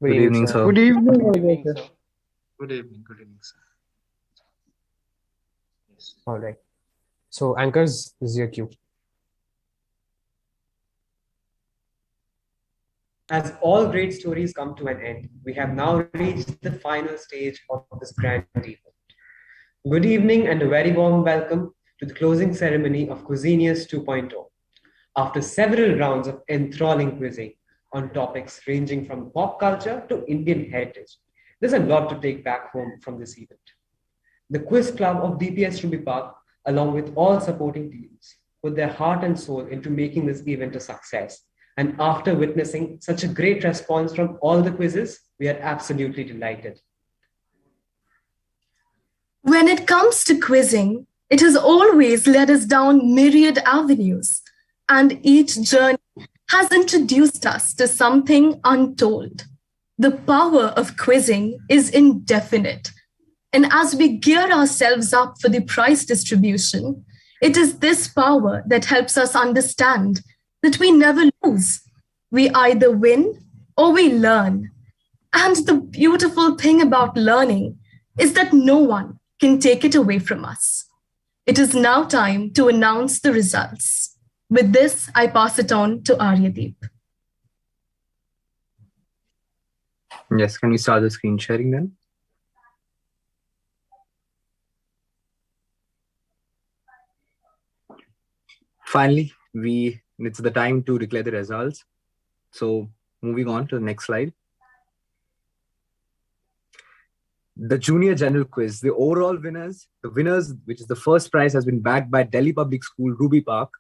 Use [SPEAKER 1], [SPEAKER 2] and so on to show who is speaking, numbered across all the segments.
[SPEAKER 1] Good
[SPEAKER 2] Good
[SPEAKER 1] evening,
[SPEAKER 2] evening,
[SPEAKER 1] sir.
[SPEAKER 2] sir.
[SPEAKER 3] Good evening,
[SPEAKER 4] Good evening,
[SPEAKER 3] Ajay sir.
[SPEAKER 4] sir.
[SPEAKER 5] Good evening, sir. Yes.
[SPEAKER 1] All right. So, anchors, this is your cue.
[SPEAKER 4] As all great stories come to an end, we have now reached the final stage of this grand event. Good evening and a very warm welcome to the closing ceremony of Quizzinius 2.0. After several rounds of enthralling quizzing on topics ranging from pop culture to Indian heritage, there's a lot to take back home from this event. The Quiz Club of DPS Ruby Park, along with all supporting teams, put their heart and soul into making this event a success. And after witnessing such a great response from all the quizzes, we are absolutely delighted.
[SPEAKER 6] When it comes to quizzing, it has always led us down myriad avenues, and each journey has introduced us to something untold. The power of quizzing is indefinite. And as we gear ourselves up for the prize distribution, it is this power that helps us understand that we never lose. We either win or we learn. And the beautiful thing about learning is that no one can take it away from us. It is now time to announce the results. With this, I pass it on to Aryadeep.
[SPEAKER 2] Yes, can we start the screen sharing then? Finally, it's the time to declare the results. So moving on to the next slide. The Junior General Quiz, the winners, which is the first prize, has been backed by Delhi Public School, Ruby Park.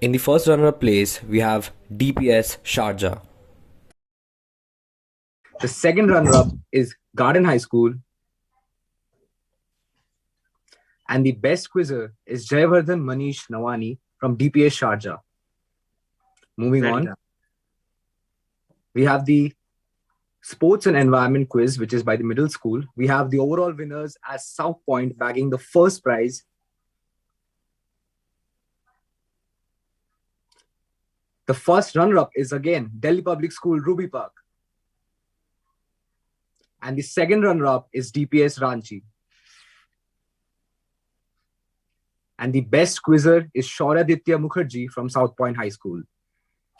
[SPEAKER 7] In the first runner-up place, we have DPS Sharjah.
[SPEAKER 2] The second runner-up is Garden High School. And the best quizzer is Jayavardhan Manish Nawani from DPS Sharjah. Moving on, we have the Sports and Environment Quiz, which is by the middle school. We have the overall winners as South Point bagging the first prize. The first runner-up is again Delhi Public School, Ruby Park. And the second runner-up is DPS Ranchi. And the best quizzer is Shauraditya Mukherjee from South Point High School.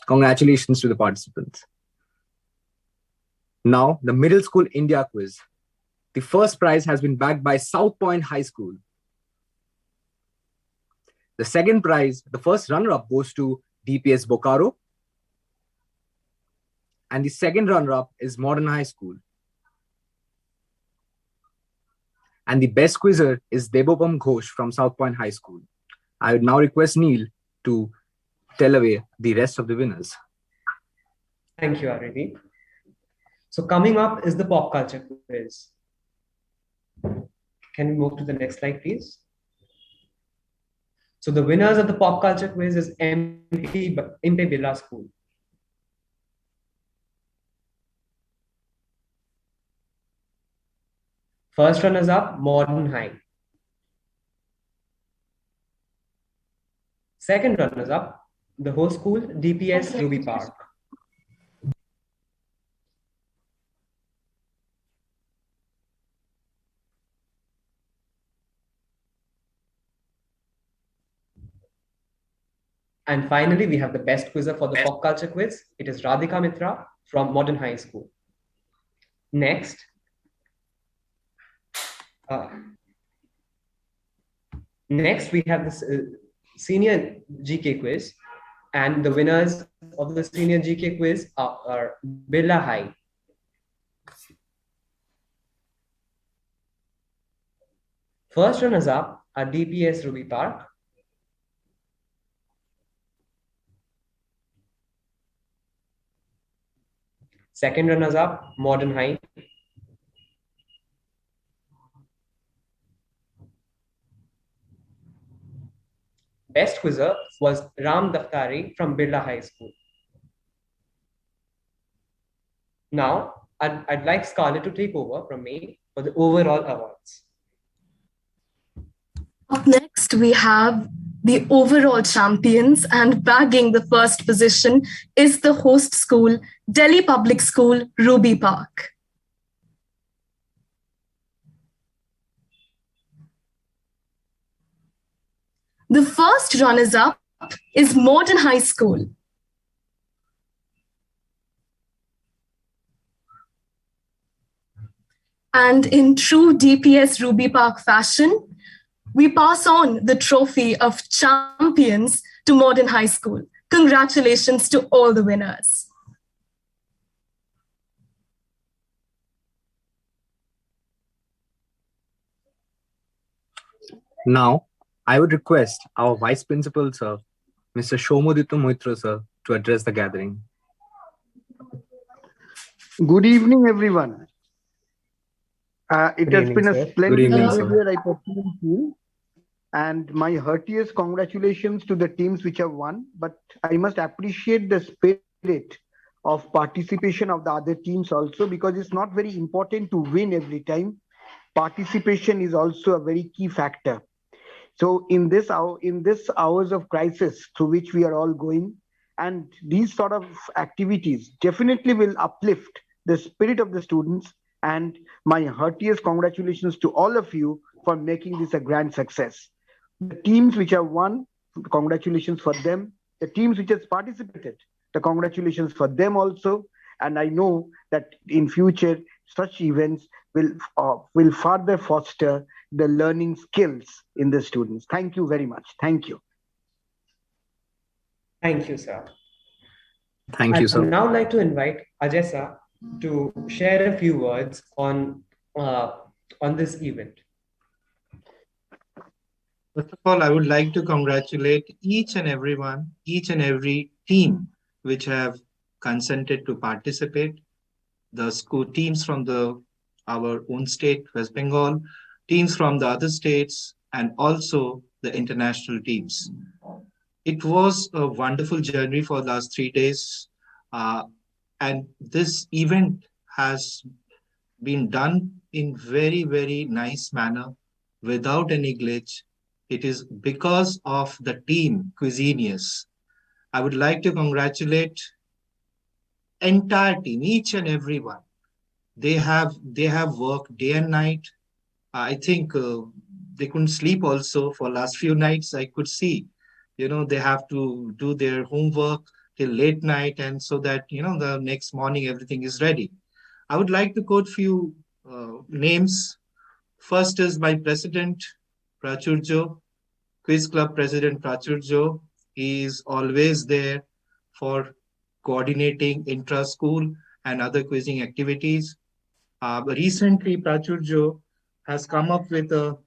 [SPEAKER 2] Congratulations to the participants. Now, the Middle School India Quiz. The first prize has been backed by South Point High School. The second prize, the first runner-up, goes to DPS Bokaro. And the second runner-up is Modern High School. And the best quizzer is Debopam Ghosh from South Point High School. I would now request Neil to tell away the rest of the winners.
[SPEAKER 4] Thank you, Aryadeep. So coming up is the pop culture quiz. Can we move to the next slide, please? So the winners of the pop culture quiz is MP Impe Birla School. First runners up, Modern High. Second runners up, the host school, DPS Ruby Park. And finally, we have the best quizzer for the pop culture quiz. It is Radhika Mitra from Modern High School. Next, we have this senior GK quiz, and the winners of the senior GK quiz are Birla High. First runners up are DPS Ruby Park. Second runners up, Modern High. Best quizzer was Ram Daftari from Birla High School. Now, I'd like Scarlett to take over from me for the overall awards.
[SPEAKER 6] Up next, we have The overall champions and bagging the first position is the host school, Delhi Public School, Ruby Park. The first runners-up is Modern High School. And in true DPS Ruby Park fashion, we pass on the trophy of champions to Modern High School. Congratulations to all the winners.
[SPEAKER 2] Now, I would request our Vice Principal, sir, Mr. Shomudita Moitra, sir, to address the gathering.
[SPEAKER 3] Good evening, everyone. It has
[SPEAKER 1] evening,
[SPEAKER 3] been a
[SPEAKER 1] sir.
[SPEAKER 3] splendid
[SPEAKER 2] Good evening,
[SPEAKER 3] day
[SPEAKER 2] sir.
[SPEAKER 3] here, I personally feel. And my heartiest congratulations to the teams which have won. But I must appreciate the spirit of participation of the other teams also, because it's not very important to win every time. Participation is also a very key factor. So in this hours of crisis through which we are all going, and these sort of activities definitely will uplift the spirit of the students. And my heartiest congratulations to all of you for making this a grand success. The teams which have won, congratulations for them. The teams which has participated, the congratulations for them also. And I know that in future, such events will further foster the learning skills in the students. Thank you very much. Thank you.
[SPEAKER 4] Thank you, sir.
[SPEAKER 2] Thank you,
[SPEAKER 4] I'd
[SPEAKER 2] sir.
[SPEAKER 4] now like to invite Ajay sir to share a few words on this event.
[SPEAKER 5] First of all, I would like to congratulate each and everyone, each and every team which have consented to participate. The school teams from our own state, West Bengal, teams from the other states, and also the international teams. It was a wonderful journey for the last 3 days. And this event has been done in very, very nice manner without any glitch. It is because of the team Quizzinius. I would like to congratulate entire team, each and everyone. They have worked day and night. I think they couldn't sleep also for last few nights. I could see, they have to do their homework till late night, and so that the next morning everything is ready. I would like to quote few names. First is my president, Prachurjo, Quiz Club President Prachurjo. He is always there for coordinating intra-school and other quizzing activities. But recently, Prachurjo has come up with a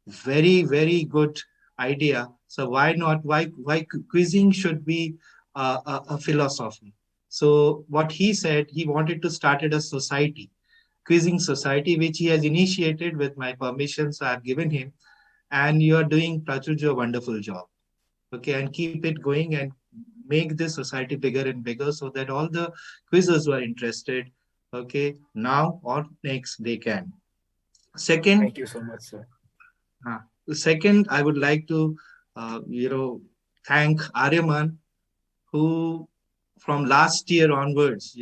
[SPEAKER 5] very, very good idea. So why not? Why quizzing should be a philosophy? So what he said, he wanted to start a society, quizzing society, which he has initiated with my permission. So I've given him, and you are doing, Prachurjo, a wonderful job. Okay, and keep it going and make this society bigger and bigger so that all the quizzers who are interested, okay, now or next, they can. Second,
[SPEAKER 1] Thank you so much, sir.
[SPEAKER 5] second, I would like to, thank Aryaman, who from last year onwards,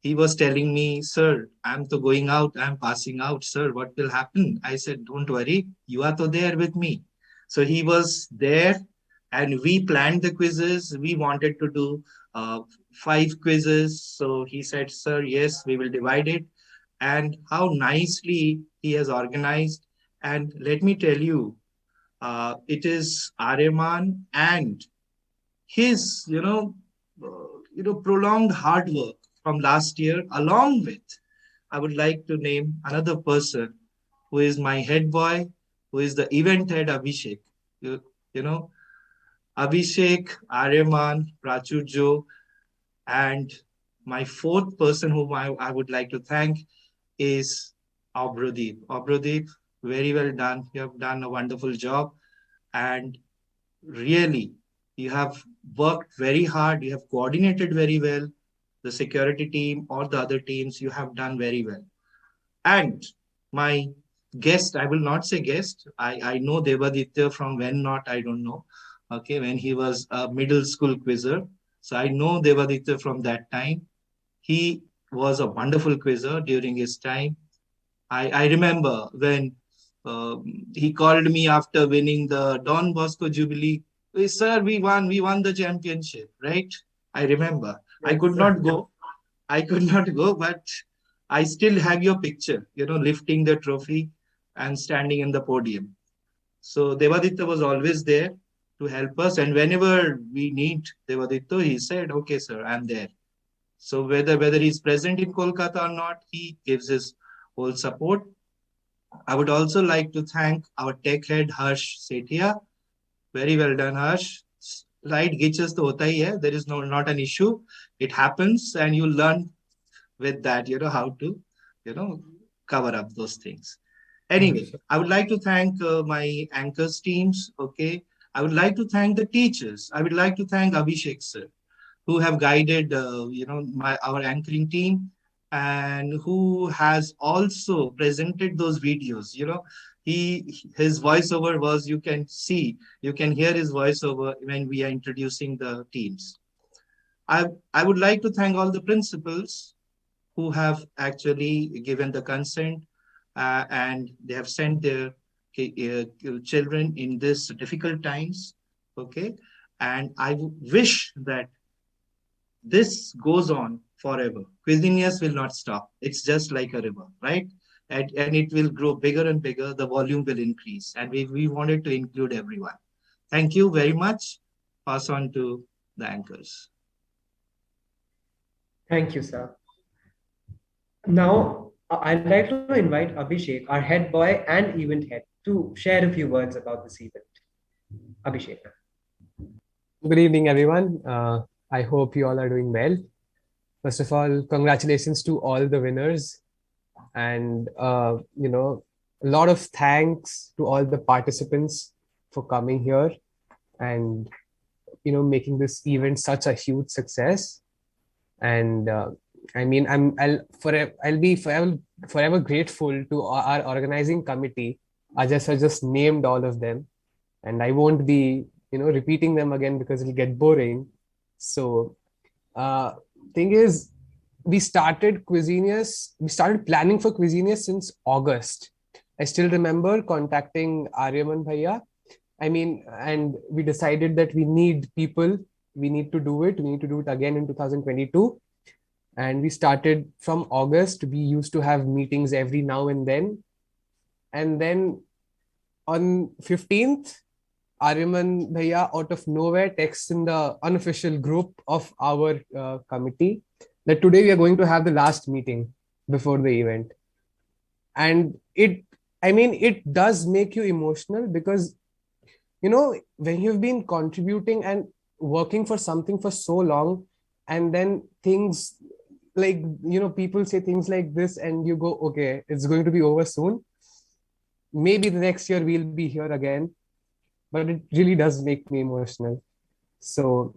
[SPEAKER 5] he was telling me, sir, I'm to going out, I'm passing out, sir, what will happen? I said, don't worry, you are to there with me. So he was there, and we planned the quizzes. We wanted to do 5 quizzes. So he said, sir, yes, we will divide it. And how nicely he has organized. And let me tell you, it is Aryaman and his, prolonged hard work from last year, along with, I would like to name another person who is my head boy, who is the event head, Abhishek. You know, Abhishek, Aryaman, Prachurjo, and my fourth person whom I would like to thank is Obrodeep. Obrodeep, very well done. You have done a wonderful job. And really, you have worked very hard. You have coordinated very well. The security team or the other teams, you have done very well. And my guest, I will not say guest. I know Devaditya from when not, I don't know. Okay, when he was a middle school quizzer. So I know Devaditya from that time. He was a wonderful quizzer during his time. I remember when he called me after winning the Don Bosco Jubilee. Sir, we won the championship, right? I remember. I
[SPEAKER 8] Yes.
[SPEAKER 5] could not go. I could not go, but I still have your picture, lifting the trophy and standing in the podium. So Devaditya was always there to help us. And whenever we need Devaditya, he said, okay, sir, I'm there. So whether he's present in Kolkata or not, he gives his whole support. I would also like to thank our tech head Harsh Sethia. Very well done, Harsh. Right, glitches to hota hi hai. There is not an issue. It happens, and you learn with that, how to, cover up those things. Anyway, I would like to thank my anchors teams. Okay, I would like to thank the teachers. I would like to thank Abhishek sir, who have guided, our anchoring team, and who has also presented those videos. His voiceover was, you can hear his voiceover when we are introducing the teams. I would like to thank all the principals who have actually given the consent, and they have sent their children in this difficult times. Okay, and I wish that this goes on forever. Quizzinius will not stop. It's just like a river, right? And it will grow bigger and bigger. The volume will increase. And we wanted to include everyone. Thank you very much. Pass on to the anchors.
[SPEAKER 4] Thank you, sir. Now, I'd like to invite Abhishek, our head boy and event head, to share a few words about this event. Abhishek.
[SPEAKER 1] Good evening, everyone. I hope you all are doing well. First of all, congratulations to all the winners. And, a lot of thanks to all the participants for coming here and, making this event such a huge success. And I'll be forever grateful to our organizing committee. Ajas has just named all of them, and I won't be repeating them again because it'll get boring. So thing is, we started planning for Quizzinius since August. I still remember contacting Aryaman Bhaiya. And we decided that we need people. We need to do it. We need to do it again in 2022. And we started from August. We used to have meetings every now and then. And then on 15th, Aryaman Bhaiya out of nowhere texts in the unofficial group of our committee that today we are going to have the last meeting before the event. And it does make you emotional because, when you've been contributing and working for something for so long, and then things like, people say things like this and you go, okay, it's going to be over soon. Maybe the next year we'll be here again. But it really does make me emotional. So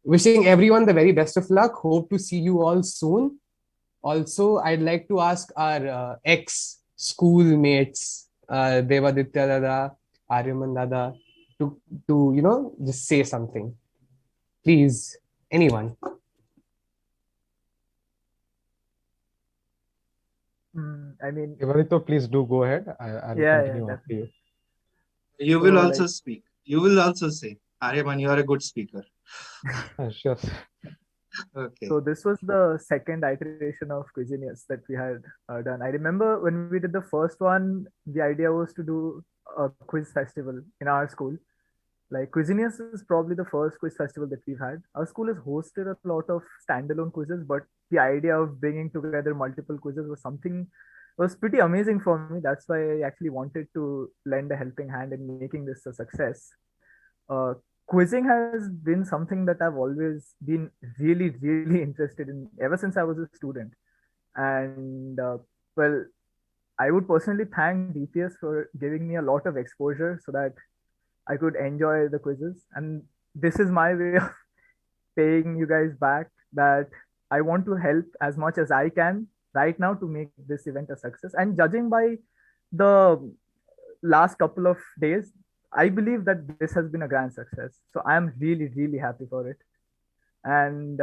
[SPEAKER 1] wishing everyone the very best of luck. Hope to see you all soon. Also, I'd like to ask our ex-schoolmates, Devaditya Dada, Aryaman Dada, to just say something. Please, anyone.
[SPEAKER 9] Devaditya, please do go ahead. I'll continue after you.
[SPEAKER 5] You will also speak. You will also say, Aryaman, you are a good speaker.
[SPEAKER 9] Sure.
[SPEAKER 8] Okay. So this was the second iteration of Quizzinius that we had done. I remember when we did the first one, the idea was to do a quiz festival in our school. Like Quizzinius is probably the first quiz festival that we've had. Our school has hosted a lot of standalone quizzes, but the idea of bringing together multiple quizzes was pretty amazing for me. That's why I actually wanted to lend a helping hand in making this a success. Quizzing has been something that I've always been really, really interested in ever since I was a student. And well, I would personally thank DPS for giving me a lot of exposure so that I could enjoy the quizzes. And this is my way of paying you guys back, that I want to help as much as I can right now to make this event a success. And judging by the last couple of days, I believe that this has been a grand success. So I am really, really happy for it. And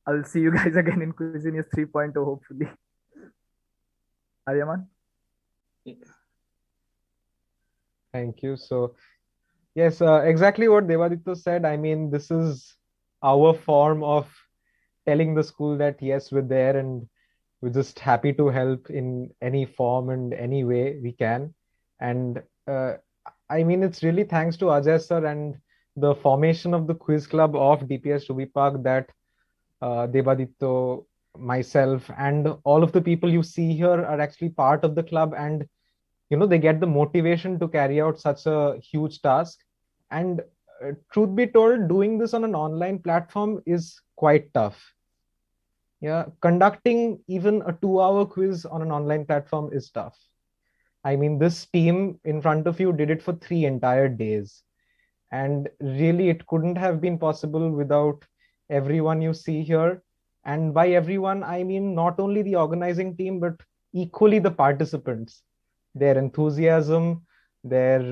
[SPEAKER 8] I'll see you guys again in Quizzinius 3.0, hopefully. Aryaman?
[SPEAKER 9] Thank you. So, yes, exactly what Devaditya said. I mean, this is our form of telling the school that, yes, we're there and we're just happy to help in any form and any way we can. And I mean, it's really thanks to Ajay sir and the formation of the quiz club of DPS Ruby Park that Devaditya, myself, and all of the people you see here are actually part of the club, and they get the motivation to carry out such a huge task. And truth be told, doing this on an online platform is quite tough. Yeah, conducting even a 2-hour quiz on an online platform is tough. I mean, this team in front of you did it for 3 entire days. And really, it couldn't have been possible without everyone you see here. And by everyone, I mean not only the organizing team, but equally the participants. Their enthusiasm, their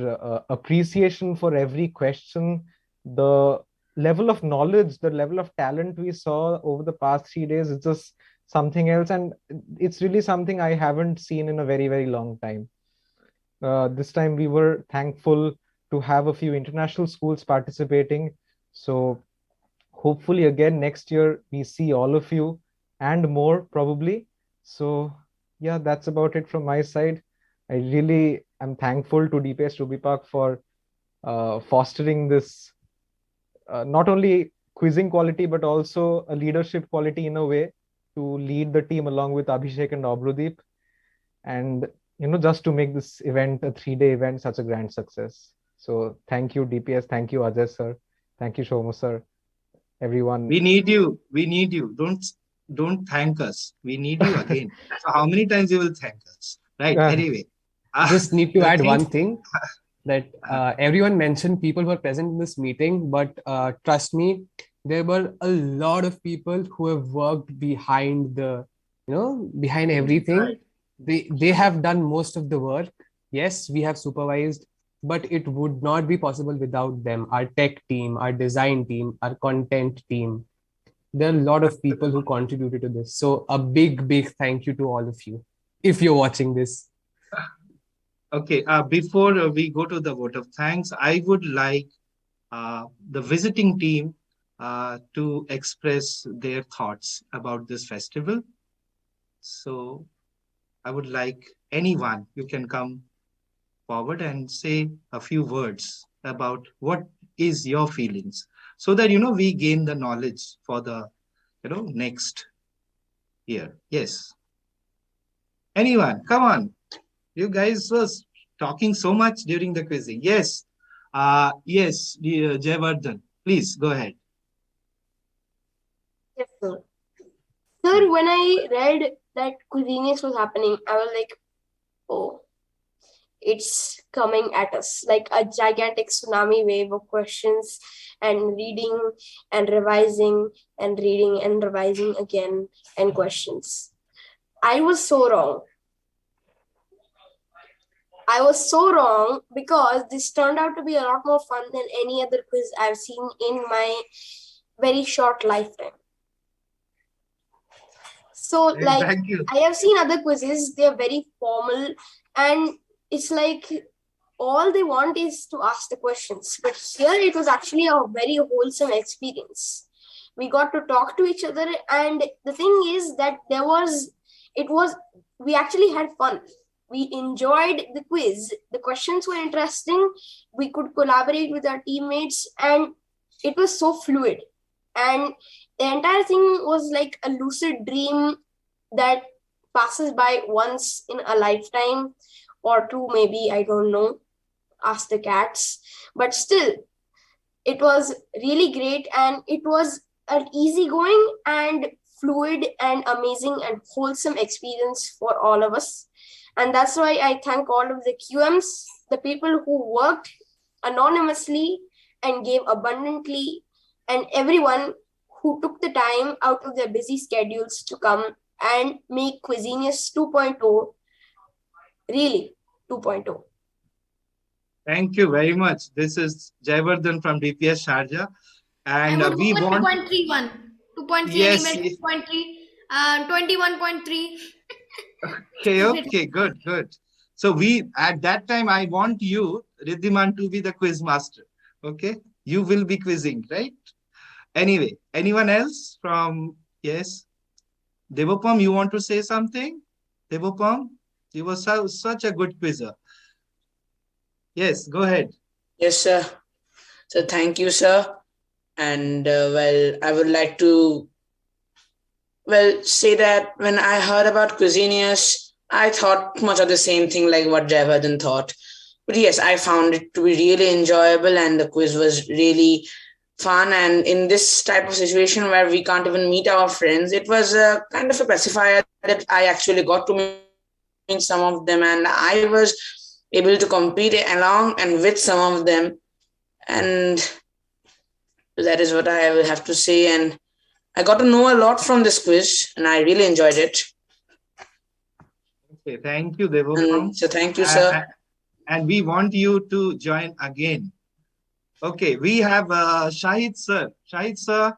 [SPEAKER 9] appreciation for every question, the level of knowledge, the level of talent we saw over the past 3 days is just something else. And it's really something I haven't seen in a very, very long time. This time we were thankful to have a few international schools participating. So hopefully again next year we see all of you and more probably. So yeah, that's about it from my side. I really am thankful to DPS Ruby Park for fostering this not only quizzing quality but also a leadership quality in a way to lead the team along with Abhishek and Obrudeep, and just to make this event, a 3-day event, such a grand success. So thank you DPS, thank you Ajay sir, thank you Shomu sir, everyone.
[SPEAKER 5] We need you. We need you. Don't thank us. We need you again. So how many times you will thank us? Right. Anyway.
[SPEAKER 1] Just need to add one thing that everyone mentioned people were present in this meeting, but trust me, there were a lot of people who have worked behind behind everything.
[SPEAKER 5] Right.
[SPEAKER 1] They have done most of the work. Yes, we have supervised, but it would not be possible without them. Our tech team, our design team, our content team. There are a lot of people who contributed to this. So a big, big thank you to all of you if you're watching this.
[SPEAKER 5] Okay, before we go to the vote of thanks, I would like the visiting team to express their thoughts about this festival. So I would like anyone, you can come forward and say a few words about what is your feelings so that, we gain the knowledge for the, next year. Yes. Anyone, come on. You guys was talking so much during the quizzing. Yes. Yes, Jayavardhan, please go ahead.
[SPEAKER 10] Yes, sir. Sir, when I read that Quizzinius was happening, I was like, oh, it's coming at us like a gigantic tsunami wave of questions and reading and revising and reading and revising again and questions. I was so wrong. I was so wrong because this turned out to be a lot more fun than any other quiz I've seen in my very short lifetime. So, like, I have seen other quizzes, they're very formal, and it's like all they want is to ask the questions. But here it was actually a very wholesome experience. We got to talk to each other, and the thing is that we actually had fun. We enjoyed the quiz. The questions were interesting. We could collaborate with our teammates, and it was so fluid. And the entire thing was like a lucid dream that passes by once in a lifetime or two, maybe, I don't know, ask the cats. But still, it was really great, and it was an easygoing and fluid and amazing and wholesome experience for all of us. And that's why I thank all of the QMs, the people who worked anonymously and gave abundantly, and everyone who took the time out of their busy schedules to come and make Quizzinius 2.0 really 2.0.
[SPEAKER 5] Thank you very much. This is Jayavardhan from DPS Sharjah. And
[SPEAKER 11] I would
[SPEAKER 5] we
[SPEAKER 11] go
[SPEAKER 5] want...
[SPEAKER 11] 2.31. 2.3
[SPEAKER 5] yes,
[SPEAKER 11] animal, 2.3, 21.3.
[SPEAKER 5] Okay, good. So at that time, I want you, Riddhiman, to be the quiz master. Okay? You will be quizzing, right? Anyway, anyone else from... Yes? Devapam, you want to say something? Devapam, you were such a good quizzer. Yes, go ahead.
[SPEAKER 12] Yes, sir. So thank you, sir. And I would like to say that when I heard about Quizzinius, I thought much of the same thing like what Jayavardhan thought. But yes, I found it to be really enjoyable and the quiz was really fun. And in this type of situation where we can't even meet our friends, it was a kind of a pacifier that I actually got to meet some of them and I was able to compete along and with some of them. And that is what I will have to say. And I got to know a lot from this quiz and I really enjoyed it.
[SPEAKER 5] Okay, thank you, Devapam.
[SPEAKER 12] So thank you, sir.
[SPEAKER 5] And we want you to join again. Okay, we have Shahid sir. Shahid sir,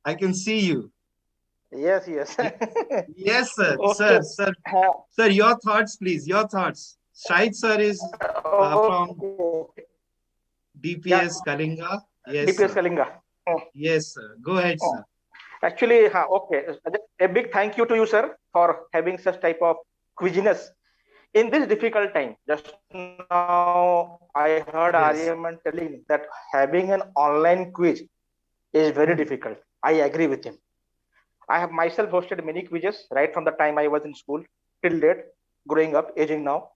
[SPEAKER 5] I can see you.
[SPEAKER 13] Yes.
[SPEAKER 5] Yes, sir.
[SPEAKER 13] Okay.
[SPEAKER 5] Sir, your thoughts, please. Your thoughts. Shahid sir is from DPS Kalinga. Yes,
[SPEAKER 13] DPS
[SPEAKER 5] sir.
[SPEAKER 13] Kalinga.
[SPEAKER 5] Yes, sir. Go ahead, sir.
[SPEAKER 13] Actually, okay. A big thank you to you, sir, for having such type of quizziness in this difficult time. Just now, I heard Aryaman telling that having an online quiz is very difficult. I agree with him. I have myself hosted many quizzes right from the time I was in school till date, growing up, aging now.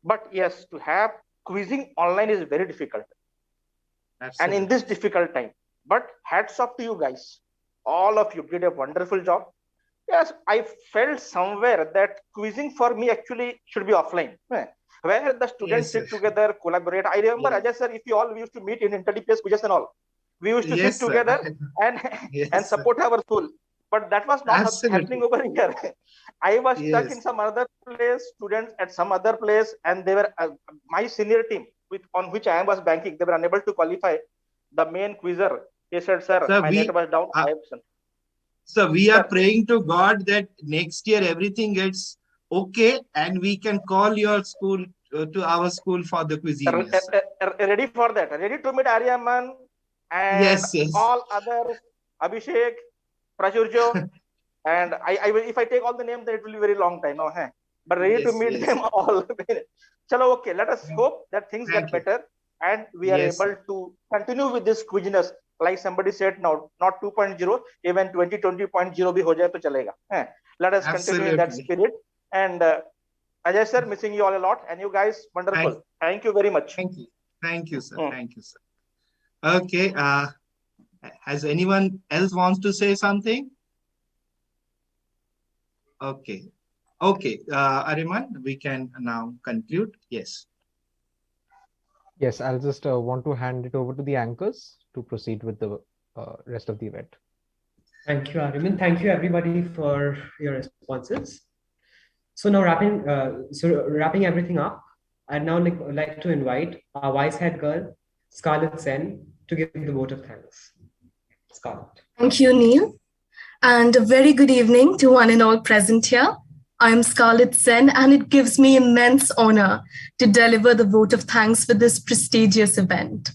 [SPEAKER 13] But yes, to have quizzing online is very difficult. Absolutely. And in this difficult time. But hats off to you guys. All of you did a wonderful job. Yes, I felt somewhere that quizzing for me actually should be offline, where the students sit together, collaborate. I remember, Ajay sir, if we used to meet in inter-DPS quizzes and all, we used to sit together and support our school. But that was not happening over here. I was stuck in some other place, students at some other place, and they were my senior team on which I was banking. They were unable to qualify. The main quizzer, he said, sir, my net was down 5%.
[SPEAKER 5] So we are praying to God that next year everything gets okay and we can call your school to our school for the Quizzinius.
[SPEAKER 13] Ready for that. Ready to meet Aryaman and all others, Abhishek, Prachurjo. And if I take all the names, then it will be a very long time. No, but ready to meet them all. Chalo, okay, let us hope that things get better and we are able to continue with this quizziness. Like somebody said now, not 2.0, even 2020.0 bhi ho jaye to chalega. Let us continue in that spirit. And Ajay sir, missing you all a lot. And you guys, wonderful. Thank you very much.
[SPEAKER 5] Thank you, sir. Thank you, sir. Okay. Has anyone else wants to say something? Okay. Ariman, we can now conclude. Yes.
[SPEAKER 9] Yes, I'll just want to hand it over to the anchors to proceed with the rest of the event.
[SPEAKER 4] Thank you, Ariman. Thank you, everybody, for your responses. So now wrapping everything up, I'd now like to invite our wise head girl, Scarlett Sen, to give the vote of thanks. Scarlett.
[SPEAKER 6] Thank you, Neil. And a very good evening to one and all present here. I am Scarlett Sen, and it gives me immense honor to deliver the vote of thanks for this prestigious event.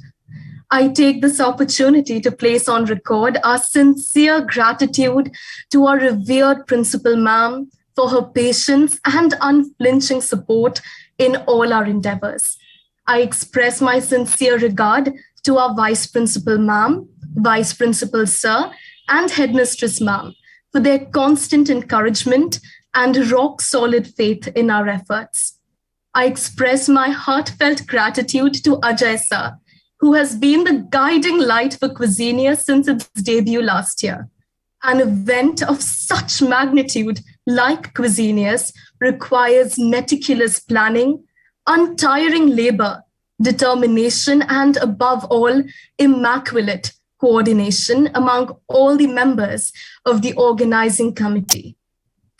[SPEAKER 6] I take this opportunity to place on record our sincere gratitude to our revered principal ma'am for her patience and unflinching support in all our endeavors. I express my sincere regard to our vice principal ma'am, vice principal sir, and headmistress ma'am for their constant encouragement and rock-solid faith in our efforts. I express my heartfelt gratitude to Ajay sir, who has been the guiding light for Quizzinius since its debut last year. An event of such magnitude like Quizzinius requires meticulous planning, untiring labor, determination, and above all, immaculate coordination among all the members of the organizing committee.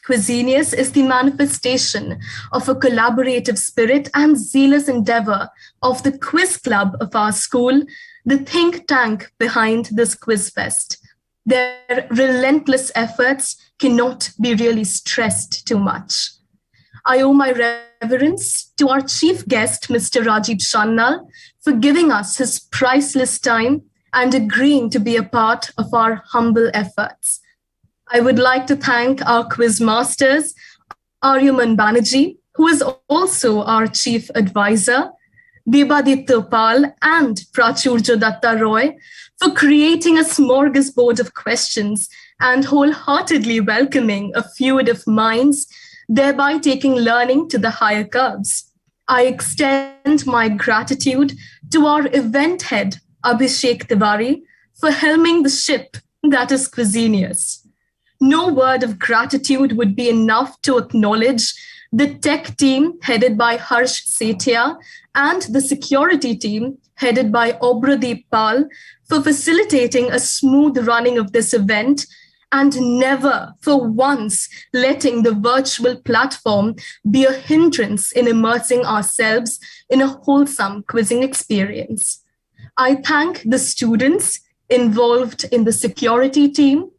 [SPEAKER 6] Quizzinius is the manifestation of a collaborative spirit and zealous endeavor of the quiz club of our school, the think tank behind this quiz fest. Their relentless efforts cannot be really stressed too much. I owe my reverence to our chief guest, Mr. Rajiv Shannal, for giving us his priceless time and agreeing to be a part of our humble efforts. I would like to thank our quiz masters, Aryaman Banerjee, who is also our chief advisor, Debaditya Pal and Prachurja Datta Roy, for creating a smorgasbord of questions and wholeheartedly welcoming a fluid of minds, thereby taking learning to the higher curves. I extend my gratitude to our event head, Abhishek Tiwari, for helming the ship that is Quizzinius. No word of gratitude would be enough to acknowledge the tech team headed by Harsh Sethia and the security team headed by Obradeep Pal for facilitating a smooth running of this event and never for once letting the virtual platform be a hindrance in immersing ourselves in a wholesome quizzing experience. I thank the students involved in the security team,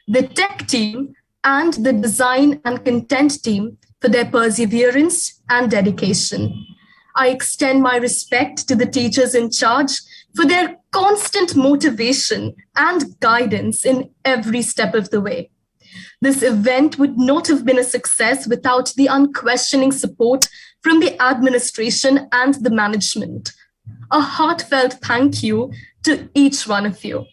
[SPEAKER 6] the tech team, and the design and content team for their perseverance and dedication. I extend my respect to the teachers in charge for their constant motivation and guidance in every step of the way. This event would not have been a success without the unquestioning support from the administration and the management. A heartfelt thank you to each one of you.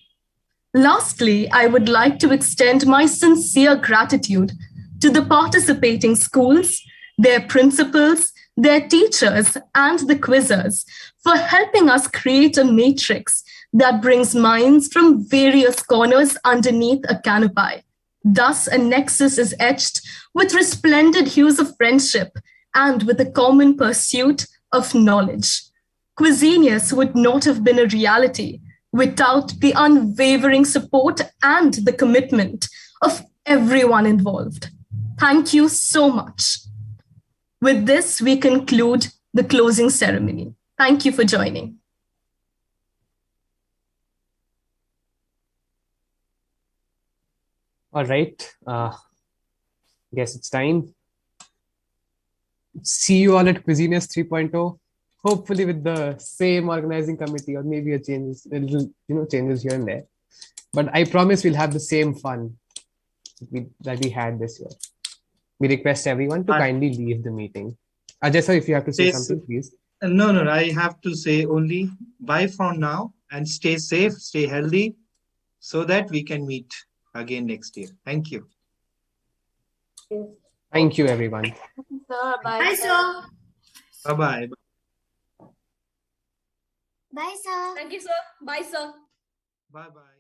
[SPEAKER 6] Lastly, I would like to extend my sincere gratitude to the participating schools, their principals, their teachers, and the quizzers for helping us create a matrix that brings minds from various corners underneath a canopy. Thus, a nexus is etched with resplendent hues of friendship and with a common pursuit of knowledge. Quizzinius would not have been a reality without the unwavering support and the commitment of everyone involved. Thank you so much. With this, we conclude the closing ceremony. Thank you for joining.
[SPEAKER 1] All right. Guess it's time. See you all at Quizzinius 3.0. Hopefully with the same organizing committee or maybe a little changes here and there. But I promise we'll have the same fun that we had this year. We request everyone to kindly leave the meeting. Ajay sir, if you have to say something, please.
[SPEAKER 5] No, I have to say only bye for now and stay safe, stay healthy so that we can meet again next year. Thank you.
[SPEAKER 1] Thank you, everyone.
[SPEAKER 10] Sir, bye.
[SPEAKER 11] Bye, sir.
[SPEAKER 5] Bye-bye.
[SPEAKER 11] Bye, sir. Thank you, sir. Bye, sir.
[SPEAKER 5] Bye-bye.